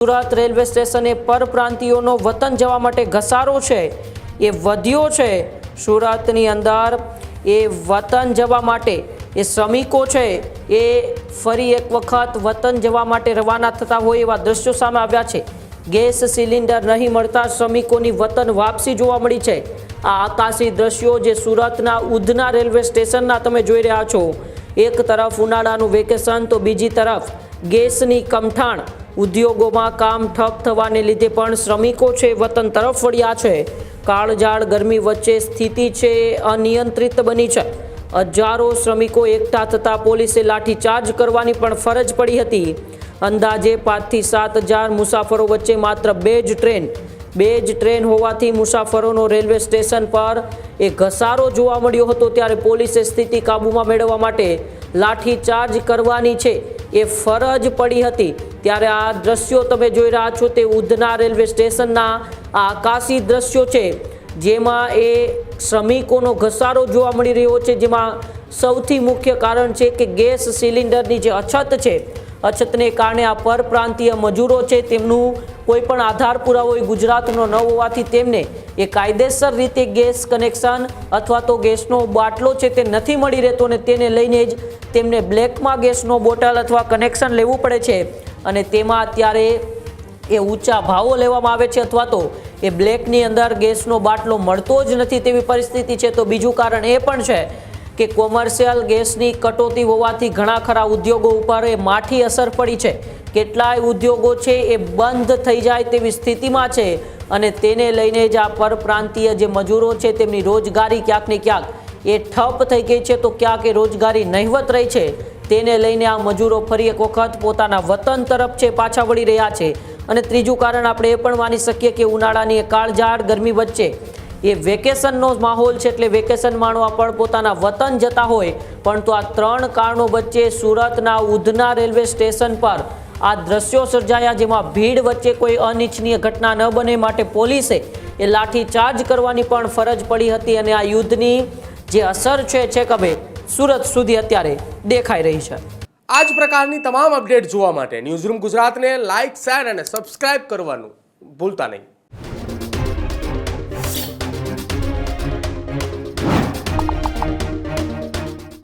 Surat railway સ્ટેશને પરપ્રાંતિયોનો વતન જવા માટે ઘસારો છે એ વધ્યો છે। સુરતની અંદર એ વતન જવા માટે એ શ્રમિકો છે એ ફરી એક વખત વતન જવા માટે રવાના થતા હોય એવા દ્રશ્યો સામે આવ્યા છે। ગેસ સિલિન્ડર નહીં મળતા શ્રમિકોની વતન વાપસી જોવા મળી છે। આ આકાશી દ્રશ્યો જે સુરતના ઉધના રેલવે સ્ટેશનના તમે જોઈ રહ્યા છો। એક તરફ ઉનાળાનું વેકેશન તો બીજી તરફ ગેસની કમઠાણ। ઉદ્યોગોમાં કામ ઠપ થવાને લીધે પણ શ્રમિકો છે વતન તરફ વળ્યા છે। કાળઝાળ ગરમી વચ્ચે સ્થિતિ છે અનિયંત્રિત બની છે। હજારો શ્રમિકો એકઠા થતા પોલીસે લાઠીચાર્જ કરવાની પણ ફરજ પડી હતી। અંદાજે 5 થી 7 હજાર મુસાફરો વચ્ચે માત્ર બે જ ટ્રેન હોવાથી મુસાફરોનો રેલવે સ્ટેશન પર એ ઘસારો જોવા મળ્યો હતો। ત્યારે પોલીસે સ્થિતિ કાબૂમાં મેળવવા માટે લાઠીચાર્જ કરવાની છે એ ફરજ પડી હતી। ત્યારે આ દ્રશ્યો તમે જોઈ રહ્યા છો તે ઉધના રેલવે સ્ટેશનના આ આકાશી દ્રશ્યો છે જેમાં એ શ્રમિકોનો ઘસારો જોવા મળી રહ્યો છે। જેમાં સૌથી મુખ્ય કારણ છે કે ગેસ સિલિન્ડરની જે અછત છે, અછતને કારણે આ પરપ્રાંતીય મજૂરો છે તેમનું કોઈ પણ આધાર પુરાવો ગુજરાતનો ન હોવાથી તેમને એ કાયદેસર રીતે ગેસ કનેક્શન અથવા તો ગેસનો બાટલો છે તે નથી મળી રહેતો અને તેને લઈને જ તેમને બ્લેકમાં ગેસનો બોટલ અથવા કનેક્શન લેવું પડે છે અને તેમાં અત્યારે એ ઊંચા ભાવો લેવામાં આવે છે અથવા તો એ બ્લેકની અંદર ગેસનો બાટલો મળતો જ નથી તેવી પરિસ્થિતિ છે। તો બીજું કારણ એ પણ છે કે કોમર્શિયલ ગેસની કટોતી હોવાથી ઘણા ખરા ઉદ્યોગો ઉપર એ માઠી અસર પડી છે। કેટલાય ઉદ્યોગો છે એ બંધ થઈ જાય તેવી સ્થિતિમાં છે અને તેને લઈને જ આ પરપ્રાંતીય જે મજૂરો છે તેમની રોજગારી ક્યાંક ને ક્યાંક એ ઠપ થઈ ગઈ છે તો ક્યાંક એ રોજગારી નહિવત રહી છે। તેને લઈને આ મજૂરો ફરી એક વખત પોતાના વતન તરફ છે પાછા વળી રહ્યા છે। અને ત્રીજું કારણ આપણે એ પણ માની શકીએ કે ઉનાળાની કાળઝાળ ગરમી વચ્ચે એ વેકેશનનો માહોલ છે એટલે વેકેશન માણવા પણ પોતાના વતન જતા હોય। પરંતુ આ ત્રણ કારણો વચ્ચે સુરતના ઉધના રેલવે સ્ટેશન પર આ દ્રશ્યો સર્જાયા જેમાં ભીડ વચ્ચે કોઈ અનિચ્છનીય ઘટના ન બને માટે પોલીસે એ લાઠીચાર્જ કરવાની પણ ફરજ પડી હતી અને આ યુદ્ધની જે અસર છે છેક હવે સુરત સુધી અત્યારે દેખાઈ રહી છે। આ જ પ્રકારની તમામ અપડેટ જોવા માટે ન્યૂઝરૂમ ગુજરાતને લાઇક, શેર અને સબસ્ક્રાઇબ કરવાનું ભૂલતા નહીં।